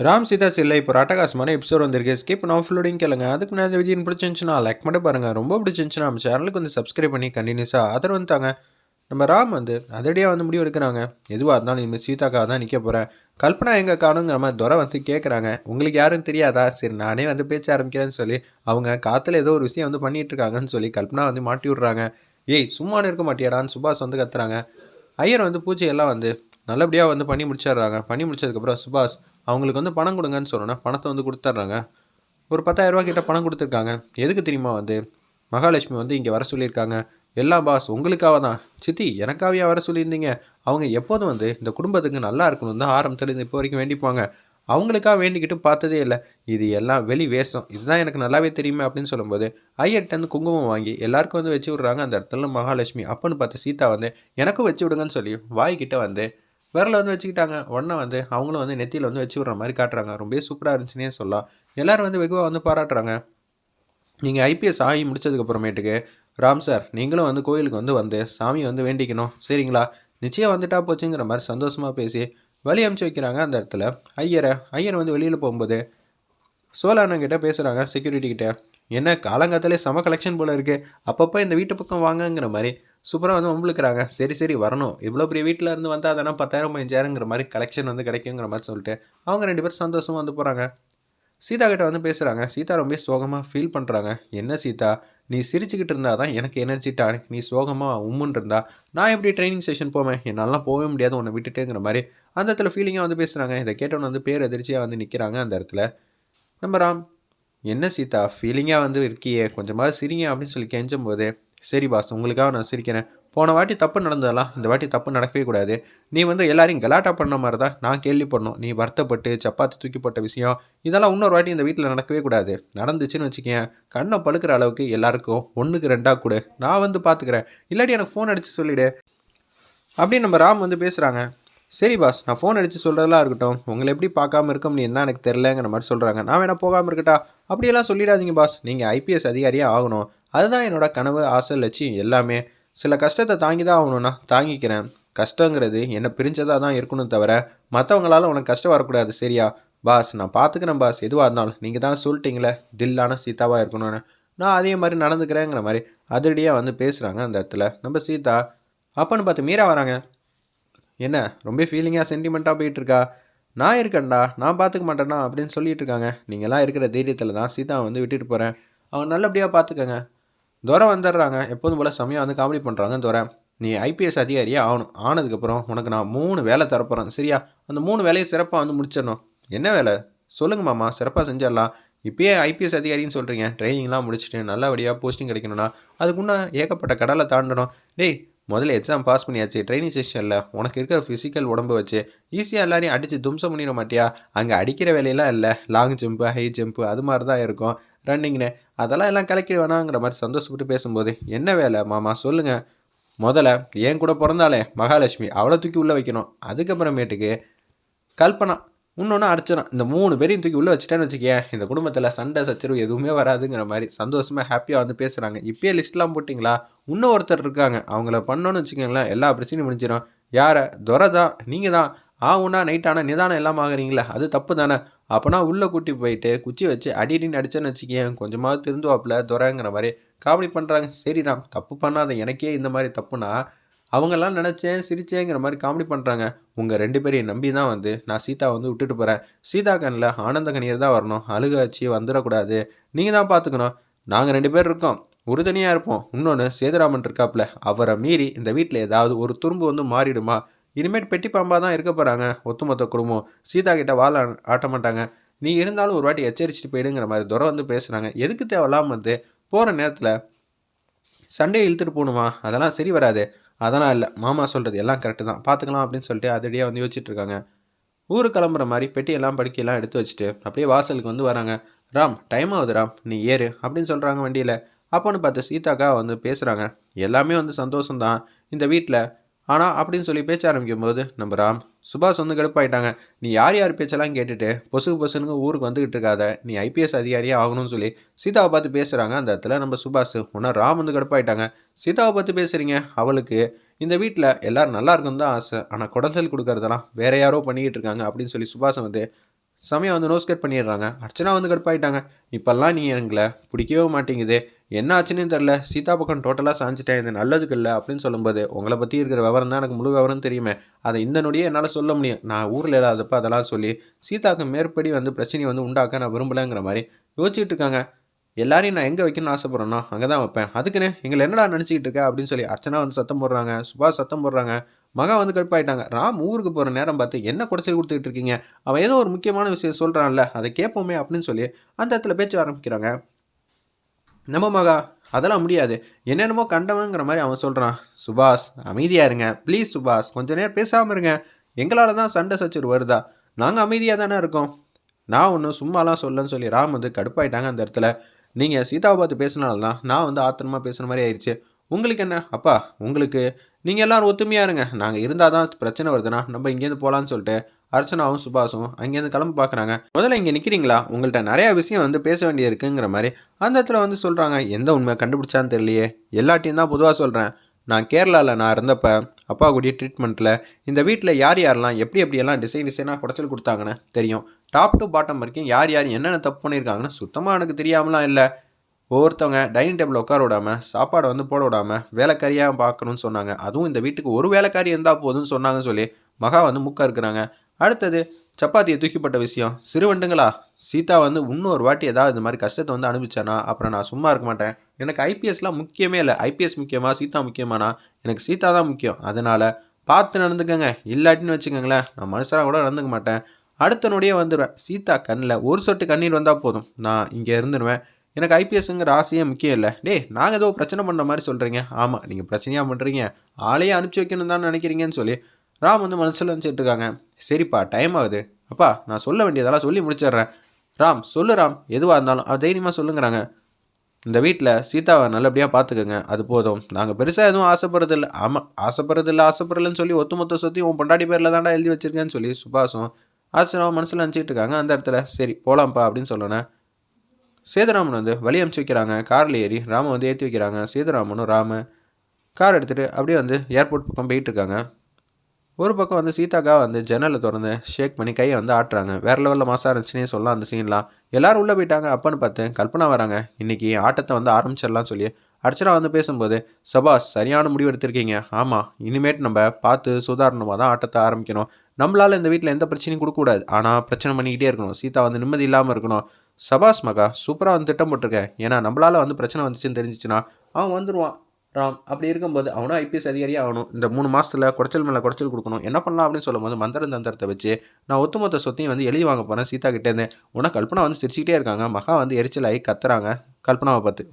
ராம் சீதா சில்லை இப்போ ஒரு அட்டகாசமான எபிசோட் வந்திருக்கு. ஸ்கிப் நான் ஃபுல்லோடையும் கேளுங்க. அதுக்கு முன்னாடி இந்த வீடியோ பிடிச்சிருந்துச்சுன்னா லைக் மட்டும் பாருங்கள். ரொம்ப பிடிச்சிருந்துச்சுன்னா நம்ம சேனலுக்கு வந்து சப்ஸ்கிரைப் பண்ணி கண்டினியூஸாக ஆதரவு வந்துட்டாங்க. நம்ம ராம் வந்து அதடியாக வந்து முடிவு எடுக்கிறாங்க. எதுவாக இருந்தாலும் இனிமேல் சீதாக்காக தான் நிற்க போகிறேன். கல்பனா எங்கே காணுங்கிற மாதிரி துரை வந்து கேட்குறாங்க. உங்களுக்கு யாரும் தெரியாதா? சரி நானே வந்து பேச்ச ஆரம்பிக்கிறேன்னு சொல்லி அவங்க காற்றுல ஏதோ ஒரு விஷயம் வந்து பண்ணிகிட்டு இருக்காங்கன்னு சொல்லி கல்பனா வந்து மாட்டி விட்றாங்க. ஏய் சும்மானு இருக்க மாட்டியாடான்னு சுபாஷ் வந்து கத்துறாங்க. ஐயர் வந்து பூஜையெல்லாம் வந்து நல்லபடியாக வந்து பண்ணி முடிச்சிடுறாங்க. பண்ணி முடிச்சதுக்கப்புறம் சுபாஷ் அவங்களுக்கு வந்து பணம் கொடுங்கன்னு சொன்னோன்னா பணத்தை வந்து கொடுத்துட்றாங்க. ஒரு 10,000 கிட்ட பணம் கொடுத்துருக்காங்க. எதுக்கு தெரியுமா வந்து மகாலட்சுமி வந்து இங்கே வர சொல்லியிருக்காங்க. எல்லாம் பாஸ் உங்களுக்காக தான். சித்தி எனக்காகவே வர சொல்லியிருந்தீங்க. அவங்க எப்போதும் வந்து இந்த குடும்பத்துக்கு நல்லா இருக்கணும் தான் ஆரம்பத்துலேருந்து இப்போ வரைக்கும் வேண்டிப்பாங்க. அவங்களுக்காக வேண்டிக்கிட்டு பார்த்ததே இல்லை. இது எல்லாம் வெளி வேஷம். இதுதான் எனக்கு நல்லாவே தெரியுமே அப்படின்னு சொல்லும்போது ஐயர்கிட்டருந்து குங்குமம் வாங்கி எல்லாருக்கும் வந்து வச்சு விட்றாங்க. அந்த இடத்துல மகாலட்சுமி அப்பன்னு பார்த்து சீதா வந்து எனக்கும் வச்சு விடுங்கன்னு சொல்லி வாய்கிட்ட வந்து விரல வந்து வச்சுக்கிட்டாங்க. உடனே வந்து அவங்களும் வந்து நெத்தியில் வந்து வச்சு விட்ற மாதிரி காட்டுறாங்க. ரொம்பவே சூப்பராக இருந்துச்சுன்னே சொல்லலாம். எல்லோரும் வந்து வெகுவாக வந்து பாராட்டுறாங்க. நீங்கள் ஐபிஎஸ் ஆகி முடிச்சதுக்கப்புறமேட்டுக்கு ராம் சார் நீங்களும் வந்து கோயிலுக்கு வந்து சாமியை வந்து வேண்டிக்கணும் சரிங்களா? நிச்சயம் வந்துட்டா போச்சுங்கிற மாதிரி சந்தோஷமாக பேசி வழி அமுச்சு வைக்கிறாங்க. அந்த இடத்துல ஐயர் வந்து வெளியில் போகும்போது சோழானங்கிட்ட பேசுகிறாங்க செக்யூரிட்டி கிட்ட. என்ன காலங்காத்தாலே செம கலெக்ஷன் போல் இருக்குது, அப்பப்போ இந்த வீட்டு பக்கம் வாங்கங்கிற மாதிரி சூப்பராக வந்து வம்புழுக்கிறாங்க. சரி வரணும், இவ்வளோ பெரிய வீட்டில் இருந்து வந்தால் தானே 10,000 15,000ங்கிற மாதிரி கலெக்ஷன் வந்து கிடைக்குங்கிற மாதிரி சொல்லிட்டு அவங்க 2 பேரும் சந்தோஷமாக வந்து போகிறாங்க. சீதா கிட்ட வந்து பேசுகிறாங்க. சீதா ரொம்ப சோகமாக ஃபீல் பண்ணுறாங்க. என்ன சீதா நீ சிரிச்சுக்கிட்டு இருந்தால் தான் எனக்கு எனர்ஜி டானிக், நீ சோகமாக உம்முன்னு இருந்தா நான் எப்படி ட்ரைனிங் செஷன் போவேன், என்னாலாம் போகவே முடியாது உன்னை விட்டுட்டுங்கிற மாதிரி அந்த இடத்துல ஃபீலிங்காக வந்து பேசுகிறாங்க. இதை கேட்டவொன்னு வந்து பேர் எதிர்ச்சியாக வந்து நிற்கிறாங்க. அந்த இடத்துல நம்ம ராம் என்ன சீதா ஃபீலிங்காக வந்து இருக்கியே கொஞ்சமாவது சிரிங்க அப்படின்னு சொல்லி கெஞ்சும் போது சரி பாஸ் உங்களுக்காக நான் சிரிக்கிறேன். போன வாட்டி தப்பு நடந்ததெல்லாம் இந்த வாட்டி தப்பு நடக்கவே கூடாது. நீ வந்து எல்லாரையும் கலாட்டா பண்ண மாதிரி தான் நான் கேள்விப்படணும். நீ வருத்தப்பட்டு சப்பாத்தி தூக்கி போட்ட விஷயம் இதெல்லாம் இன்னொரு வாட்டி இந்த வீட்டில் நடக்கவே கூடாது. நடந்துச்சுன்னு வச்சுக்கேன் கண்ணை பழுக்கிற அளவுக்கு எல்லாருக்கும் 1க்கு 2 கொடு, நான் வந்து பார்த்துக்கிறேன். இல்லாட்டி எனக்கு ஃபோன் அடித்து சொல்லிவிடு அப்படின்னு நம்ம ராம் வந்து பேசுகிறாங்க. சரி பாஸ் நான் ஃபோன் அடித்து சொல்கிறதெல்லாம் இருக்கட்டும், உங்களை எப்படி பார்க்காம இருக்க முடியும் தான் எனக்கு தெரிலங்கிற மாதிரி சொல்கிறாங்க. நான் வேணால் போகாமல் இருக்கட்டா? அப்படியெல்லாம் சொல்லிடாதீங்க பாஸ், நீங்கள் ஐபிஎஸ் அதிகாரியாக ஆகணும். அதுதான் என்னோட கனவு ஆசை லட்சியம் எல்லாமே. சில கஷ்டத்தை தாங்கி தான் ஆகணும்னா தாங்கிக்கிறேன். கஷ்டங்கிறது என்னை பிரிஞ்சதாக தான் இருக்கணும் தவிர மற்றவங்களால உனக்கு கஷ்டம் வரக்கூடாது சரியா? பாஸ் நான் பார்த்துக்கிறேன் பாஸ், எதுவாக இருந்தாலும் நீங்கள் தான் சொல்லிட்டீங்களே தில்லான சீதாவாக இருக்கணும்னு, நான் அதே மாதிரி நடந்துக்கிறேங்கிற மாதிரி அதிரடியாக வந்து பேசுகிறாங்க. அந்த இடத்துல நம்ம சீதா அப்போன்னு பார்த்து மீரா வராங்க. என்ன ரொம்ப ஃபீலிங்காக சென்டிமெண்ட்டாக போயிட்டுருக்கா? நான் இருக்கேன்டா நான் பார்த்துக்க மாட்டேன்னா அப்படின்னு சொல்லிட்டு இருக்காங்க. நீங்களாம் இருக்கிற தைரியத்தில் தான் சீதா வந்து விட்டுட்டு போகிறேன். அவன் நல்லபடியாக பார்த்துக்கங்க. துரை வந்துடுறாங்க. எப்போதும் போல் செம்மையாக வந்து காமெடி பண்ணுறாங்க. துரை நீ ஐபிஎஸ் அதிகாரியாக ஆகணும். ஆனதுக்கப்புறம் உனக்கு நான் 3 வேலை தரப்போகிறேன் சரியா? அந்த 3 வேலையை சிறப்பாக வந்து முடிச்சிடணும். என்ன வேலை சொல்லுங்கள் மாமா, சிறப்பாக செஞ்சிடலாம். இப்போயே ஐபிஎஸ் அதிகாரின்னு சொல்கிறீங்க, ட்ரைனிங்லாம் முடிச்சுட்டு நல்லபடியாக போஸ்டிங் கிடைக்கணும்னா அதுக்கு இன்னும் ஏகப்பட்ட கடலை தாண்டணும். டேய் முதல்ல எக்ஸாம் பாஸ் பண்ணியாச்சு, ட்ரைனிங் செஷனில் உனக்கு இருக்கிற ஃபிசிக்கல் உடம்பு வச்சு ஈஸியாக எல்லாரையும் அடித்து தும்சம் பண்ணிட மாட்டியா? அங்கே அடிக்கிற வேலையெல்லாம் இல்லை, லாங் ஜம்ப்பு ஹை ஜம்ப்பு அது மாதிரி தான் இருக்கும் ரன்னிங்னு. அதெல்லாம் எல்லாம் கலக்கி வேணாங்கிற மாதிரி சந்தோஷப்பட்டு பேசும்போது என்ன வேலை மாமா சொல்லுங்கள். முதல்ல என் கூட பிறந்தாலே மகாலட்சுமி அவளை தூக்கி உள்ளே வைக்கணும். அதுக்கப்புறமேட்டுக்கு கல்பனா இன்னொன்று அர்ச்சனா, இந்த 3 பேரையும் தூக்கி உள்ளே வச்சுட்டேன்னு வச்சுக்கேன் இந்த குடும்பத்தில் சண்டை சச்சரவு எதுவுமே வராதுங்கிற மாதிரி சந்தோஷமாக ஹாப்பியாக வந்து பேசுகிறாங்க. இப்போயே லிஸ்ட்லாம் போட்டிங்களா? இன்னும் ஒருத்தர் இருக்காங்க, அவங்கள பண்ணோன்னு வச்சுக்கோங்களேன் எல்லா பிரச்சனையும் முடிஞ்சிடும். யாரை? துரை தான். நீங்கள் தான் ஆகுனா நைட்டான நிதானம் எல்லாம் ஆகுறீங்களே அது தப்பு தானே? அப்போனா உள்ளே கூட்டி போயிட்டு குச்சி வச்சு அடின்னு அடிச்சேன்னு வச்சுக்கேன் கொஞ்சமாவது திருந்துவாப்பில் துரைங்கிற மாதிரி காமெடி பண்ணுறாங்க. சரிடா தப்பு பண்ணாத, எனக்கே இந்த மாதிரி தப்புனா அவங்கெல்லாம் நினச்சேன் சிரிச்சேங்கிற மாதிரி காமெடி பண்ணுறாங்க. உங்கள் 2 பேரையும் நம்பி தான் வந்து நான் சீதா வந்து விட்டுட்டு போகிறேன். சீதா கண்ணில் ஆனந்த கண்ணீர் தான் வரணும், அழுகாச்சி வந்துடக்கூடாது. நீங்கள் தான் பார்த்துக்கணும். நாங்கள் 2 பேர் இருக்கோம், உறுதுணையாக இருப்போம். இன்னொன்று சேதுராமன் இருக்காப்புல, அவரை மீறி இந்த வீட்டில் ஏதாவது ஒரு துரும்பு வந்து மாறிடுமா? இனிமேல் பெட்டி பாம்பாக தான் இருக்க போகிறாங்க ஒத்துமொத்த குடும்பம். சீதா கிட்ட வாழ ஆட்ட மாட்டாங்க. நீ இருந்தாலும் ஒரு வாட்டி எச்சரிச்சுட்டு போயிடுங்கிற மாதிரி துரை வந்து பேசுகிறாங்க. எதுக்கு தேவையில்லாமல் வந்து போகிற நேரத்தில் சண்டையை இழுத்துட்டு போகணுமா? அதெல்லாம் சரி வராது. அதெல்லாம் இல்லை, மாமா சொல்கிறது எல்லாம் கரெக்டு தான், பார்த்துக்கலாம் அப்படின்னு சொல்லிட்டு அதடியாக வந்து யோசிச்சுட்டு இருக்காங்க. ஊருக்கு கிளம்புற மாதிரி பெட்டியெல்லாம் படுக்கையெல்லாம் எடுத்து வச்சுட்டு அப்படியே வாசலுக்கு வந்து வராங்க. ராம் டைம் ஆகுது ராம் நீ ஏறு அப்படின்னு சொல்கிறாங்க வண்டியில். அப்போன்னு பார்த்து சீதாக்கா வந்து பேசுகிறாங்க. எல்லாமே வந்து சந்தோஷம்தான் இந்த வீட்டில், ஆனால் அப்படின்னு சொல்லி பேச்ச ஆரம்பிக்கும்போது நம்ம ராம் சுபாஷ் வந்து கடுப்பாயிட்டாங்க. நீ யார் பேச்செல்லாம் கேட்டுட்டு பொசுக்கு ஊருக்கு வந்துக்கிட்டு இருக்காத, நீ ஐபிஎஸ் அதிகாரியாக ஆகணும்னு சொல்லி சீதாவை பார்த்து பேசுகிறாங்க. அந்த இடத்துல நம்ம சுபாஷ் உன்ன ராம் வந்து கடுப்பாயிட்டாங்க. சீதாவை பார்த்து பேசுகிறீங்க, அவளுக்கு இந்த வீட்டில் எல்லோரும் நல்லா இருக்குன்னு தான் ஆசை, ஆனால் குடஞ்சல் கொடுக்கறதெல்லாம் வேற யாரோ பண்ணிக்கிட்டு இருக்காங்க அப்படின்னு சொல்லி சுபாஷை வந்து செமையா வந்து நோஸ்கேட் பண்ணிடுறாங்க. அர்ச்சனா வந்து கடுப்பாயிட்டாங்க. இப்போல்லாம் நீ எங்களை பிடிக்கவே மாட்டேங்குது. என்ன ஆச்சுன்னே தெரில. சீதா பக்கம் டோட்டலாக சாஞ்சிட்டேன். இது நல்லதுக்கு இல்லை அப்படின்னு சொல்லும்போது, உங்களை பற்றி இருக்கிற விவரம் தான் எனக்கு முழு விவரம் தெரியுமே. அதை இந்த நொடியே என்னால் சொல்ல முடியும். நான் ஊரில் இல்லாதப்ப அதெல்லாம் சொல்லி சீதாவுக்கு மேற்படி வந்து பிரச்சனையை வந்து உண்டாக்க நான் விரும்பலைங்கிற மாதிரி யோசிச்சுட்டு இருக்காங்க. எல்லாரையும் நான் எங்கே வைக்கணும்னு ஆசைப்பட்றேனோ அங்கே தான் வைப்பேன். அதுக்குன்னு எங்களை என்னடா நினச்சிக்கிட்டு இருக்க அப்படின்னு சொல்லி அர்ச்சனா வந்து சத்தம் போடுறாங்க. சுபாஷ் சத்தம் போடுறாங்க. மகா வந்து கடுப்பாயிட்டாங்க. ராம் ஊருக்கு போகிற நேரம் பார்த்து என்ன குடைச்சல் கொடுத்துக்கிட்டு இருக்கீங்க? அவன் ஏதோ ஒரு முக்கியமான விஷயம் சொல்கிறான்ல, அதை கேட்போமே அப்படின்னு சொல்லி அந்த இடத்துல பேச்ச ஆரம்பிக்கிறாங்க. நம்ம மகா அதெல்லாம் முடியாது. என்னென்னமோ கண்டவங்கிற மாதிரி அவன் சொல்கிறான். சுபாஷ் அமைதியாக இருங்க ப்ளீஸ் சுபாஷ், கொஞ்ச நேரம் பேசாமல் இருங்க. எங்களால் தான் சண்டை சச்சரவு வருதா? நாங்கள் அமைதியாக தானே இருக்கோம். நான் ஒன்றும் சும்மாலாம் சொல்லன்னு சொல்லி ராம் வந்து கடுப்பாயிட்டாங்க அந்த இடத்துல. நீங்கள் சீதாவை பார்த்து பேசினால தான் நான் வந்து ஆத்திரமாக பேசுகிற மாதிரி ஆயிடுச்சு. உங்களுக்கு என்ன அப்பா, உங்களுக்கு நீங்கள் எல்லோரும் ஒத்துமையாக இருங்க. நாங்கள் இருந்தால் தான் பிரச்சனை வருதுன்னா நம்ம இங்கேருந்து போகலான்னு சொல்லிட்டு அர்ச்சனாவும் சுபாஷும் அங்கேருந்து கிளம்ப பார்க்குறாங்க. முதல்ல இங்கே நிற்கிறீங்களா? உங்கள்கிட்ட நிறையா விஷயம் வந்து பேச வேண்டிய இருக்குங்கிற மாதிரி அந்த இடத்துல வந்து சொல்கிறாங்க. எந்த உண்மையை கண்டுபிடிச்சான்னு தெரியலையே. எல்லாட்டையும் தான் பொதுவாக சொல்கிறேன். நான் கேரளாவில் நான் இருந்தப்போ அப்பா கூடிய ட்ரீட்மெண்ட்டில் இந்த வீட்டில் யார் யாரெல்லாம் எப்படி எப்படியெல்லாம் டிசைனாக குடைச்சல் கொடுத்தாங்கன்னு தெரியும். டாப் டு பாட்டம் வரைக்கும் யார் யார் என்னென்ன தப்பு பண்ணியிருக்காங்கன்னு சுத்தமாக எனக்கு தெரியாமலாம் இல்லை. ஒவ்வொருத்தவங்க டைனிங் டேபிள் உட்கார விடாமல், சாப்பாடை வந்து போட விடாமல் வேலைக்காரியாக பார்க்கணும்னு சொன்னாங்க. அதுவும் இந்த வீட்டுக்கு ஒரு வேலைக்காரி இருந்தால் போதும்னு சொன்னாங்கன்னு சொல்லி மகா வந்து முக்கா இருக்கிறாங்க. அடுத்தது சப்பாத்தியை தூக்கிப்பட்ட விஷயம். சிறுவண்டுங்களா, சீதா வந்து இன்னொரு வாட்டி ஏதாவது இந்த மாதிரி கஷ்டத்தை வந்து அனுப்பிச்சானா அப்புறம் நான் சும்மா இருக்க மாட்டேன். எனக்கு ஐபிஎஸ்லாம் முக்கியமே இல்லை. ஐபிஎஸ் முக்கியமா சீதா முக்கியமானா எனக்கு சீதா தான் முக்கியம். அதனால் பார்த்து நடந்துக்கங்க. இல்லாட்டின்னு வச்சுக்கோங்களேன், நான் மனுஷராக கூட நடந்துக்க மாட்டேன். அடுத்த நொடியே வந்துடுவேன். சீதா கண்ணில் ஒரு சொட்டு கண்ணீர் வந்தால் போதும், நான் இங்கே இருந்துடுவேன். எனக்கு ஐபிஎஸ்ங்கிற ஆசையே முக்கியம் இல்லை. டேய், நாங்கள் ஏதோ பிரச்சனை பண்ணுற மாதிரி சொல்கிறீங்க. ஆமாம், நீங்கள் பிரச்சனையாக பண்ணுறீங்க. ஆளையே அனுப்பிச்சி வைக்கணும் தான் நினைக்கிறீங்கன்னு சொல்லி ராம் வந்து மனசில் நினச்சிட்டு இருக்காங்க. சரிப்பா, டைம் ஆகுது. அப்பா, நான் சொல்ல வேண்டியதெல்லாம் சொல்லி முடிச்சிடுறேன். ராம் சொல்லு ராம், எதுவாக இருந்தாலும் அது தைரியமாக சொல்லுங்கிறாங்க. இந்த வீட்டில் சீதாவை நல்லபடியாக பார்த்துக்கோங்க, அது போதும். நாங்கள் பெருசாக எதுவும் ஆசைப்படுறதில்ல. ஆமாம், ஆசைப்படுறதில்லன்னு சொல்லி ஒத்துமொத்த சொத்தையும் உன் பொண்டாட்டி பேரில் தாண்டா எழுதி வச்சிருக்கேன்னு சொல்லி சுபாஷும் ஆச்சரியம் மனசில் நினச்சிட்டு இருக்காங்க. அந்த இடத்துல சரி போகலாம்ப்பா அப்படின்னு சொல்லணும். சேதுராமன் வந்து வழி அனுப்பிச்சி வைக்கிறாங்க. காரில் ஏறி ராம வந்து ஏற்றி வைக்கிறாங்க. சேதுராமனும் ராம கார் எடுத்துகிட்டு அப்படியே வந்து ஏர்போர்ட் பக்கம் போயிட்டுருக்காங்க. ஒரு பக்கம் வந்து சீதாக்கா வந்து ஜன்னலை திறந்து ஷேக் பண்ணி கையை வந்து ஆட்டுறாங்க. வேறு லெவலில் மாசாக இருந்துச்சுன்னே சொல்லலாம் அந்த சீன்லாம். எல்லோரும் உள்ளே போயிட்டாங்க. அப்பன்னு பார்த்து கல்பனா வராங்க. இன்றைக்கி ஆட்டத்தை வந்து ஆரம்பிச்சிடலாம் சொல்லி அர்ச்சனா வந்து பேசும்போது, சபாஸ் சரியான முடிவு எடுத்திருக்கீங்க. ஆமாம், இனிமேட்டு நம்ம பார்த்து சுதாரணமாக தான் ஆட்டத்தை ஆரம்பிக்கணும். நம்மளால் இந்த வீட்டில் எந்த பிரச்சனையும் கொடுக்கக்கூடாது. ஆனால் பிரச்சனை பண்ணிக்கிட்டே இருக்கணும். சீதா வந்து நிம்மதி இல்லாமல் இருக்கணும். சபாஸ் மகா, சூப்பராக வந்து திட்டம் போட்டிருக்கேன். ஏன்னா நம்மளால் வந்து பிரச்சனை வந்துச்சுன்னு தெரிஞ்சிச்சுன்னா அவன் வந்துடுவான். ராம் அப்படி இருக்கும்போது அவனும் ஐபிஎஸ் அதிகாரியாக ஆகணும். இந்த 3 மாதத்தில் குடைச்சல் மேலே குடைச்சல் கொடுக்கணும். என்ன பண்ணலாம் அப்படின்னு சொல்லும்போது மந்திர தந்திரத்தை வச்சு நான் ஒத்துமொத்த சொத்தையும் வந்து எழுதி வாங்க போகிறேன் சீதா கிட்டேருந்து. உனக்கு கல்பனா வந்து சிரிச்சுக்கிட்டே இருக்காங்க. மகா வந்து எரிச்சலாகி கத்துறாங்க கல்பனாவை பார்த்து.